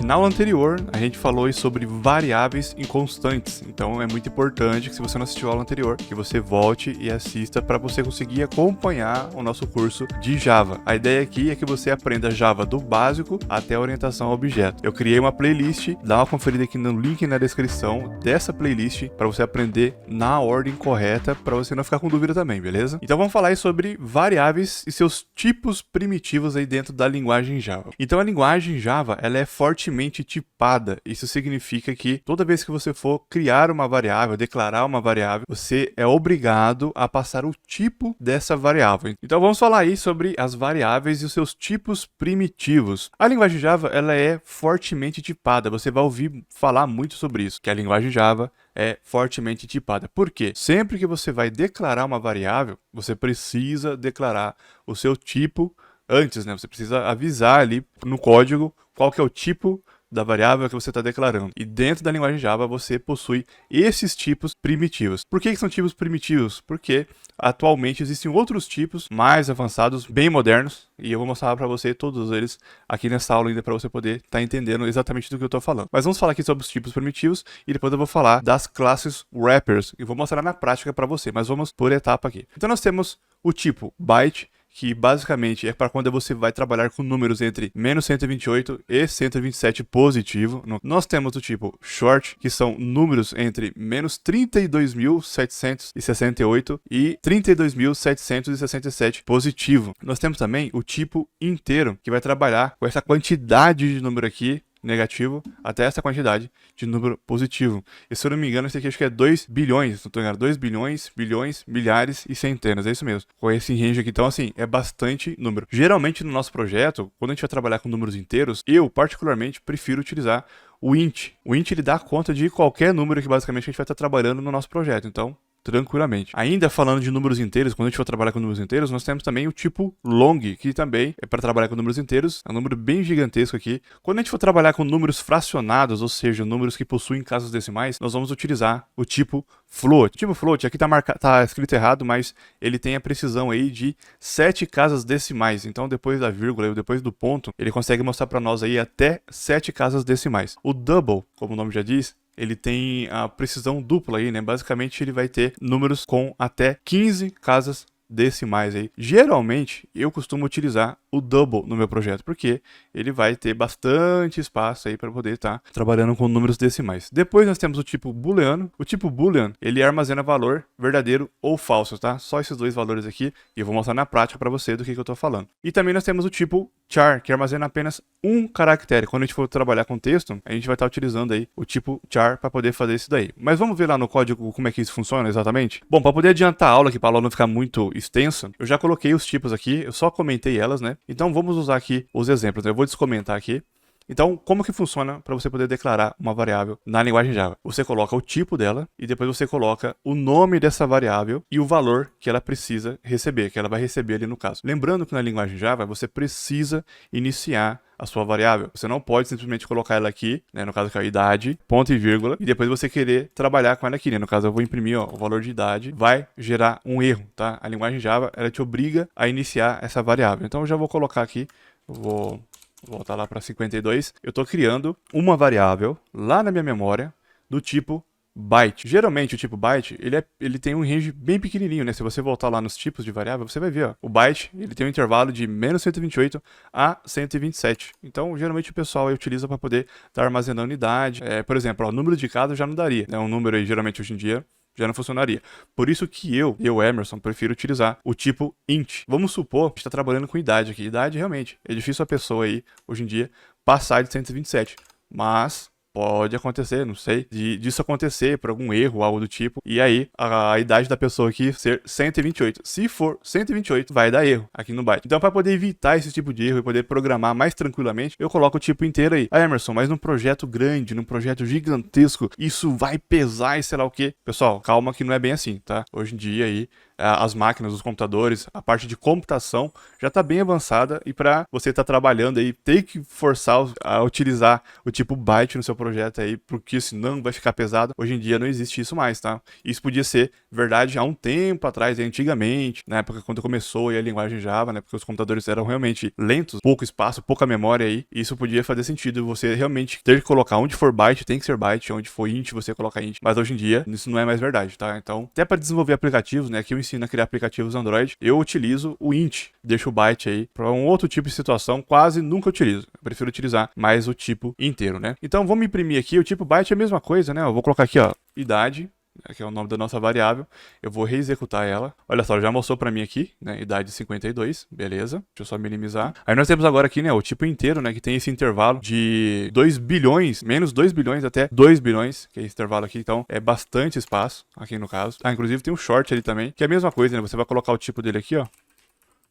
que na aula anterior a gente falou aí sobre variáveis inconstantes, então é muito importante que, se você não assistiu a aula anterior, que você volte e assista para você conseguir acompanhar o nosso curso de Java. A ideia aqui é que você aprenda Java do básico até a orientação a objeto. Eu criei uma playlist, dá uma conferida aqui no link na descrição dessa playlist para você aprender na ordem correta, para você não ficar com dúvida também, beleza? Então vamos falar aí sobre variáveis e seus tipos primitivos aí dentro da linguagem Java. Então a linguagem Java, ela é fortemente tipada. Isso significa que toda vez que você for criar uma variável, declarar uma variável, você é obrigado a passar o tipo dessa variável. Então vamos falar aí sobre as variáveis e os seus tipos primitivos. A linguagem Java, ela é fortemente tipada. Você vai ouvir falar muito sobre isso, que a linguagem Java é fortemente tipada. Por quê? Sempre que você vai declarar uma variável, você precisa declarar o seu tipo antes, né? Você precisa avisar ali no código qual que é o tipo da variável que você está declarando. E dentro da linguagem Java você possui esses tipos primitivos. Por que são tipos primitivos? Porque atualmente existem outros tipos mais avançados, bem modernos, e eu vou mostrar para você todos eles aqui nessa aula ainda, para você poder estar entendendo exatamente do que eu estou falando. Mas vamos falar aqui sobre os tipos primitivos e depois eu vou falar das classes wrappers e vou mostrar na prática para você, mas vamos por etapa aqui. Então nós temos o tipo byte, que basicamente é para quando você vai trabalhar com números entre -128 e 127 positivo. Nós temos o tipo short, que são números entre -32.768 e 32.767 positivo. Nós temos também o tipo inteiro, que vai trabalhar com essa quantidade de número aqui, negativo, até essa quantidade de número positivo. E se eu não me engano, esse aqui acho que é 2 bilhões, não estou enganado, 2 bilhões, bilhões, milhares e centenas, é isso mesmo, com esse range aqui. Então assim, é bastante número. Geralmente no nosso projeto, quando a gente vai trabalhar com números inteiros, eu particularmente prefiro utilizar o int. O int ele dá conta de qualquer número que basicamente a gente vai estar trabalhando no nosso projeto, então tranquilamente. Ainda falando de números inteiros, quando a gente for trabalhar com números inteiros, nós temos também o tipo long, que também é para trabalhar com números inteiros, é um número bem gigantesco aqui. Quando a gente for trabalhar com números fracionados, ou seja, números que possuem casas decimais, nós vamos utilizar o tipo float. O tipo float, aqui tá escrito errado, mas ele tem a precisão aí de 7 casas decimais. Então, depois da vírgula e depois do ponto, ele consegue mostrar para nós aí até 7 casas decimais. O double, como o nome já diz, ele tem a precisão dupla aí, né? Basicamente ele vai ter números com até 15 casas decimais aí. Geralmente eu costumo utilizar o double no meu projeto, porque ele vai ter bastante espaço aí para poder estar trabalhando com números decimais. Depois nós temos o tipo booleano. O tipo boolean, ele armazena valor verdadeiro ou falso, tá? Só esses dois valores aqui, e eu vou mostrar na prática para você do que eu tô falando. E também nós temos o tipo char, que armazena apenas um caractere. Quando a gente for trabalhar com texto, a gente vai estar utilizando aí o tipo char para poder fazer isso daí. Mas vamos ver lá no código como é que isso funciona exatamente? Bom, para poder adiantar a aula aqui, para a aula não ficar muito extensa, eu já coloquei os tipos aqui, eu só comentei elas, né? Então vamos usar aqui os exemplos. Eu vou descomentar aqui. Então, como que funciona para você poder declarar uma variável na linguagem Java? Você coloca o tipo dela e depois você coloca o nome dessa variável e o valor que ela precisa receber, que ela vai receber ali no caso. Lembrando que na linguagem Java você precisa iniciar a sua variável. Você não pode simplesmente colocar ela aqui, né, no caso que é a idade, ponto e vírgula, e depois você querer trabalhar com ela aqui, né? No caso eu vou imprimir, ó, o valor de idade, vai gerar um erro, tá? A linguagem Java, ela te obriga a iniciar essa variável. Então eu já vou colocar aqui, eu vou voltar lá para 52, eu estou criando uma variável lá na minha memória do tipo byte. Geralmente o tipo byte, ele tem um range bem pequenininho, né? Se você voltar lá nos tipos de variável, você vai ver, ó, o byte, ele tem um intervalo de -128 a 127. Então, geralmente o pessoal aí utiliza para poder estar armazenando unidade. Por exemplo, o número de casa já não daria, né? Um número aí, geralmente hoje em dia, já não funcionaria. Por isso que eu, Emerson, prefiro utilizar o tipo int. Vamos supor que está trabalhando com idade aqui. Idade, realmente, é difícil a pessoa aí, hoje em dia, passar de 127. Mas pode acontecer, não sei, disso acontecer por algum erro, algo do tipo, e aí a idade da pessoa aqui ser 128. Se for 128, vai dar erro aqui no byte. Então, para poder evitar esse tipo de erro e poder programar mais tranquilamente, eu coloco o tipo inteiro aí. Ah, Emerson, mas num projeto grande, num projeto gigantesco, isso vai pesar e sei lá o quê? Pessoal, calma que não é bem assim, tá? Hoje em dia aí, as máquinas, os computadores, a parte de computação já está bem avançada, e para você estar trabalhando aí, ter que forçar a utilizar o tipo byte no seu projeto aí, porque senão vai ficar pesado. Hoje em dia não existe isso mais, tá? Isso podia ser verdade há um tempo atrás, antigamente, na época quando começou aí a linguagem Java, né? Porque os computadores eram realmente lentos, pouco espaço, pouca memória aí, e isso podia fazer sentido você realmente ter que colocar onde for byte, tem que ser byte, onde for int, você coloca int. Mas hoje em dia, isso não é mais verdade, tá? Então, até para desenvolver aplicativos, né? Aqui eu ensino a criar aplicativos Android, eu utilizo o int, deixo o byte aí. Para um outro tipo de situação, quase nunca utilizo. Eu prefiro utilizar mais o tipo inteiro, né? Então, vamos imprimir aqui, o tipo byte é a mesma coisa, né? Eu vou colocar aqui, ó, idade, que é o nome da nossa variável, eu vou reexecutar ela. Olha só, já mostrou para mim aqui, né, idade 52, beleza. Deixa eu só minimizar. Aí nós temos agora aqui, né, o tipo inteiro, né, que tem esse intervalo de 2 bilhões, menos 2 bilhões até 2 bilhões, que é esse intervalo aqui, então é bastante espaço aqui no caso. Ah, inclusive tem um short ali também, que é a mesma coisa, né, você vai colocar o tipo dele aqui, ó,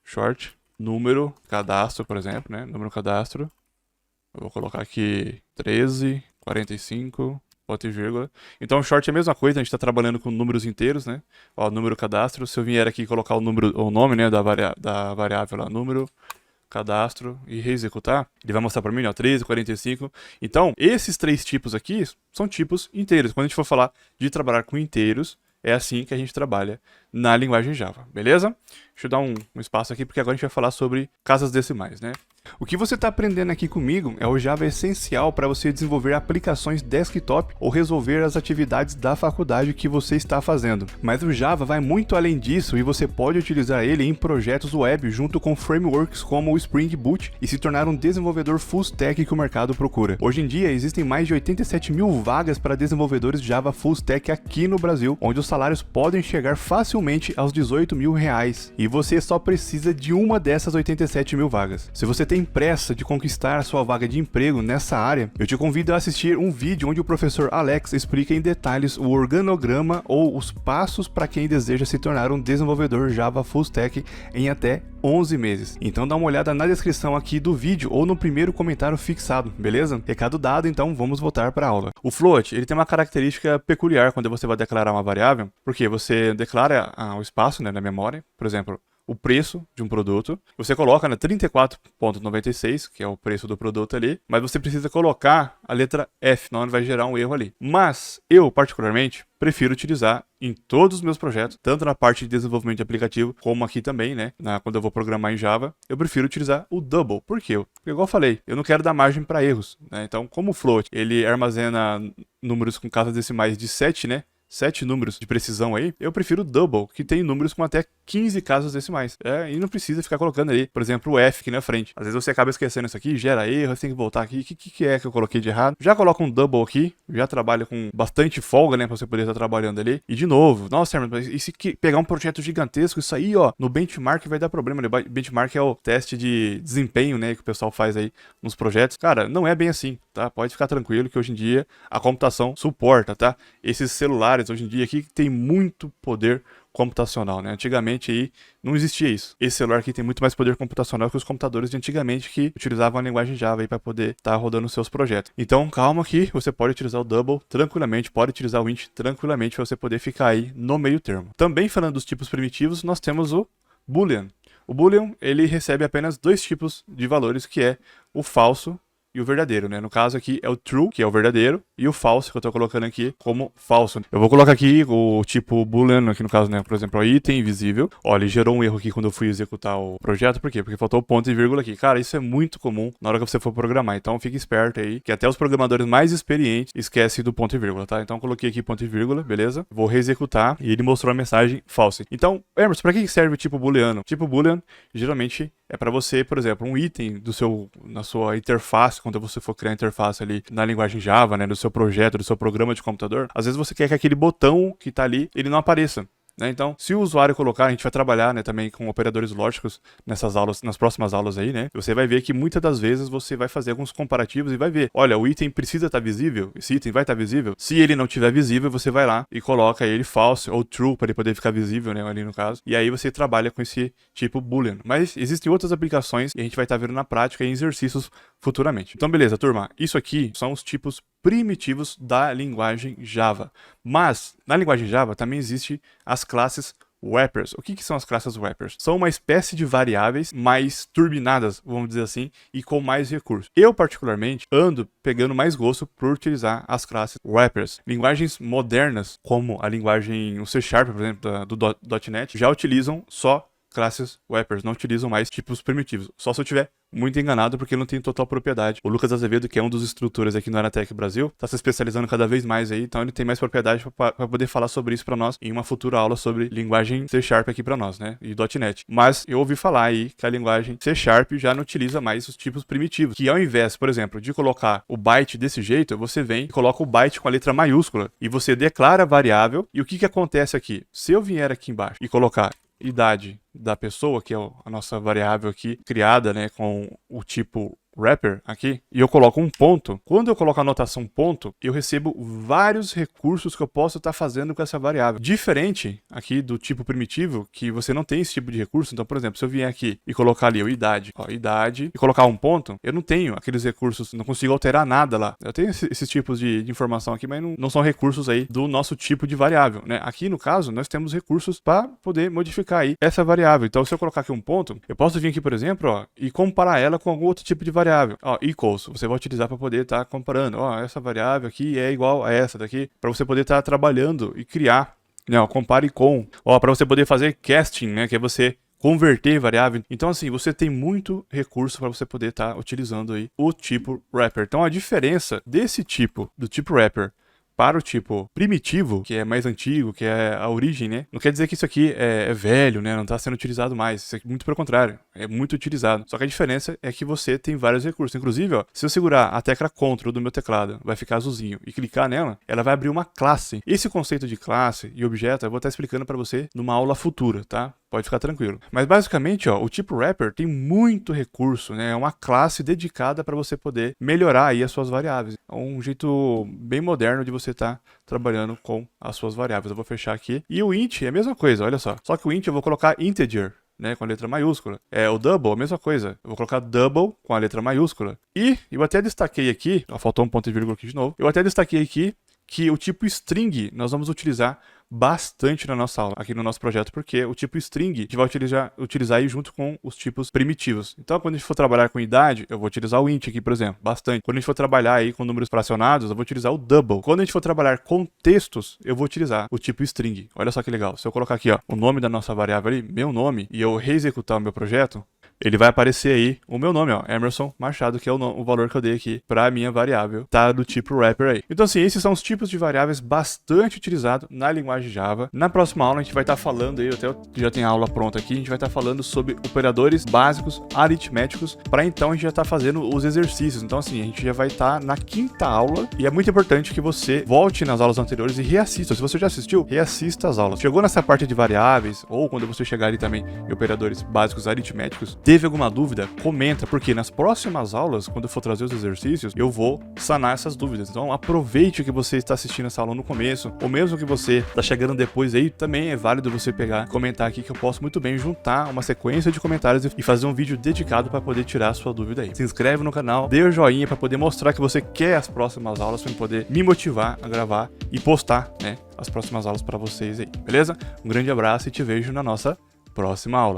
short, número, cadastro, por exemplo, né, número cadastro. Eu vou colocar aqui 13, 45... ponto e vírgula. Então o short é a mesma coisa, a gente está trabalhando com números inteiros, né? Ó, número cadastro. Se eu vier aqui colocar o número, o nome, né, da variável lá, número cadastro, e reexecutar, ele vai mostrar para mim, ó, 13, 45. Então, esses três tipos aqui são tipos inteiros. Quando a gente for falar de trabalhar com inteiros, é assim que a gente trabalha na linguagem Java, beleza? Deixa eu dar um espaço aqui, porque agora a gente vai falar sobre casas decimais, né? O que você está aprendendo aqui comigo é o Java essencial para você desenvolver aplicações desktop ou resolver as atividades da faculdade que você está fazendo. Mas o Java vai muito além disso, e você pode utilizar ele em projetos web junto com frameworks como o Spring Boot e se tornar um desenvolvedor full stack que o mercado procura. Hoje em dia existem mais de 87 mil vagas para desenvolvedores Java full stack aqui no Brasil, onde os salários podem chegar facilmente aos 18 mil reais. E você só precisa de uma dessas 87 mil vagas. Se você tem pressa de conquistar a sua vaga de emprego nessa área, eu te convido a assistir um vídeo onde o professor Alex explica em detalhes o organograma ou os passos para quem deseja se tornar um desenvolvedor Java Full Stack em até 11 meses. Então dá uma olhada na descrição aqui do vídeo ou no primeiro comentário fixado, beleza? Recado dado, então vamos voltar para a aula. O float, ele tem uma característica peculiar quando você vai declarar uma variável, porque você declara o espaço, né, na memória, por exemplo, o preço de um produto, você coloca na 34,96, que é o preço do produto ali, mas você precisa colocar a letra F, senão vai gerar um erro ali. Mas eu, particularmente, prefiro utilizar em todos os meus projetos, tanto na parte de desenvolvimento de aplicativo, como aqui também, né, quando eu vou programar em Java, eu prefiro utilizar o double. Por quê? Porque, igual eu falei, eu não quero dar margem para erros, né? Então, como o float, ele armazena números com casas decimais de 7, né, 7 números de precisão aí, eu prefiro o double, que tem números com até 15 casas decimais. E não precisa ficar colocando ali, por exemplo, o F aqui na frente. Às vezes você acaba esquecendo isso aqui, gera erro, você tem que voltar aqui. O que é que eu coloquei de errado? Já coloca um double aqui, já trabalha com bastante folga, né, pra você poder estar trabalhando ali. E de novo, nossa, mas e se pegar um projeto gigantesco, isso aí, ó, no benchmark vai dar problema, né? Benchmark é o teste de desempenho, né, que o pessoal faz aí nos projetos. Cara, não é bem assim, tá? Pode ficar tranquilo que hoje em dia a computação suporta, tá? Esses celulares hoje em dia aqui tem muito poder computacional, né? Antigamente aí não existia isso. Esse celular aqui tem muito mais poder computacional que os computadores de antigamente, que utilizavam a linguagem Java aí para poder estar rodando os seus projetos. Então, calma que você pode utilizar o double tranquilamente, pode utilizar o int tranquilamente para você poder ficar aí no meio termo. Também falando dos tipos primitivos, nós temos o Boolean. O Boolean, ele recebe apenas dois tipos de valores, que é o falso e o verdadeiro, né? No caso aqui é o true, que é o verdadeiro, e o falso, que eu tô colocando aqui como falso. Eu vou colocar aqui o tipo booleano, aqui no caso, né? Por exemplo, o item invisível. Olha, ele gerou um erro aqui quando eu fui executar o projeto. Por quê? Porque faltou o ponto e vírgula aqui. Cara, isso é muito comum na hora que você for programar. Então fique esperto aí, que até os programadores mais experientes esquecem do ponto e vírgula, tá? Então coloquei aqui ponto e vírgula, beleza? Vou reexecutar e ele mostrou a mensagem false. Então, Emerson, para que serve o tipo booleano? Tipo boolean, geralmente, é para você, por exemplo, um item na sua interface, quando você for criar a interface ali na linguagem Java, né, do seu projeto, do seu programa de computador, às vezes você quer que aquele botão que tá ali, ele não apareça. Né? Então, se o usuário colocar, a gente vai trabalhar, né, também com operadores lógicos nessas aulas, nas próximas aulas aí, né? Você vai ver que muitas das vezes você vai fazer alguns comparativos e vai ver, olha, o item precisa estar visível, esse item vai estar visível. Se ele não estiver visível, você vai lá e coloca ele false ou true para ele poder ficar visível, né, ali no caso. E aí você trabalha com esse tipo boolean. Mas existem outras aplicações e a gente vai estar vendo na prática em exercícios futuramente. Então, beleza, turma. Isso aqui são os tipos primitivos da linguagem Java. Mas, na linguagem Java também existe as classes wrappers. O que são as classes wrappers? São uma espécie de variáveis mais turbinadas, vamos dizer assim, e com mais recursos. Eu, particularmente, ando pegando mais gosto por utilizar as classes wrappers. Linguagens modernas, como a linguagem, o C#, por exemplo, do .NET, já utilizam só classes wrappers, não utilizam mais tipos primitivos. Só se eu tiver muito enganado, porque não tem total propriedade. O Lucas Azevedo, que é um dos instrutores aqui no Aranatec Brasil, está se especializando cada vez mais aí, então ele tem mais propriedade para poder falar sobre isso para nós em uma futura aula sobre linguagem C# aqui para nós, né? E .NET. Mas eu ouvi falar aí que a linguagem C# já não utiliza mais os tipos primitivos, que ao invés, por exemplo, de colocar o byte desse jeito, você vem e coloca o byte com a letra maiúscula e você declara a variável. E o que acontece aqui? Se eu vier aqui embaixo e colocar idade da pessoa, que é a nossa variável aqui, criada, né, com o tipo wrapper aqui, e eu coloco um ponto. Quando eu coloco a anotação ponto, eu recebo vários recursos que eu posso estar fazendo com essa variável. Diferente aqui do tipo primitivo, que você não tem esse tipo de recurso. Então, por exemplo, se eu vier aqui e colocar ali o idade, e colocar um ponto, eu não tenho aqueles recursos, não consigo alterar nada lá. Eu tenho esses tipos de informação aqui, mas não são recursos aí do nosso tipo de variável, né? Aqui, no caso, nós temos recursos para poder modificar aí essa variável. Então, se eu colocar aqui um ponto, eu posso vir aqui, por exemplo, e comparar ela com algum outro tipo de variável. Equals, você vai utilizar para poder estar comparando. Essa variável aqui é igual a essa daqui, para você poder estar trabalhando e criar, né? Compare com. Para você poder fazer casting, né? Que é você converter variável. Então, assim, você tem muito recurso para você poder estar utilizando aí o tipo wrapper. Então, a diferença desse tipo, do tipo wrapper, para o tipo primitivo, que é mais antigo, que é a origem, né? Não quer dizer que isso aqui é velho, né? Não está sendo utilizado mais. Isso aqui, muito pelo contrário, é muito utilizado. Só que a diferença é que você tem vários recursos. Inclusive, se eu segurar a tecla Ctrl do meu teclado, vai ficar azulzinho, e clicar nela, ela vai abrir uma classe. Esse conceito de classe e objeto eu vou estar explicando para você numa aula futura, tá? Pode ficar tranquilo. Mas basicamente, o tipo wrapper tem muito recurso, né? É uma classe dedicada para você poder melhorar aí as suas variáveis. É um jeito bem moderno de você estar trabalhando com as suas variáveis. Eu vou fechar aqui. E o int é a mesma coisa, olha só. Só que o int eu vou colocar integer, né, com a letra maiúscula. O double, a mesma coisa. Eu vou colocar double com a letra maiúscula. E eu até destaquei aqui, faltou um ponto e vírgula aqui de novo. Eu até destaquei aqui que o tipo string nós vamos utilizar bastante na nossa aula, aqui no nosso projeto, porque o tipo string a gente vai utilizar aí junto com os tipos primitivos. Então, quando a gente for trabalhar com idade, eu vou utilizar o int aqui, por exemplo, bastante. Quando a gente for trabalhar aí com números fracionados, eu vou utilizar o double. Quando a gente for trabalhar com textos, eu vou utilizar o tipo string. Olha só que legal. Se eu colocar aqui, o nome da nossa variável ali, meu nome, e eu reexecutar o meu projeto, ele vai aparecer aí o meu nome, Emerson Machado, que é o valor que eu dei aqui para a minha variável, tá do tipo wrapper aí. Então, assim, esses são os tipos de variáveis bastante utilizados na linguagem Java. Na próxima aula a gente vai estar falando aí, até já tem a aula pronta aqui, a gente vai estar falando sobre operadores básicos aritméticos, para então a gente já estar fazendo os exercícios. Então, assim, a gente já vai estar na 5ª aula e é muito importante que você volte nas aulas anteriores e reassista. Se você já assistiu, reassista as aulas. Chegou nessa parte de variáveis, ou quando você chegar ali também em operadores básicos aritméticos, teve alguma dúvida, comenta, porque nas próximas aulas, quando eu for trazer os exercícios, eu vou sanar essas dúvidas. Então aproveite que você está assistindo essa aula no começo, ou mesmo que você está chegando depois aí, também é válido você pegar, comentar aqui, que eu posso muito bem juntar uma sequência de comentários e fazer um vídeo dedicado para poder tirar a sua dúvida aí. Se inscreve no canal, dê o joinha para poder mostrar que você quer as próximas aulas, para poder me motivar a gravar e postar, né, as próximas aulas para vocês aí, beleza? Um grande abraço e te vejo na nossa próxima aula.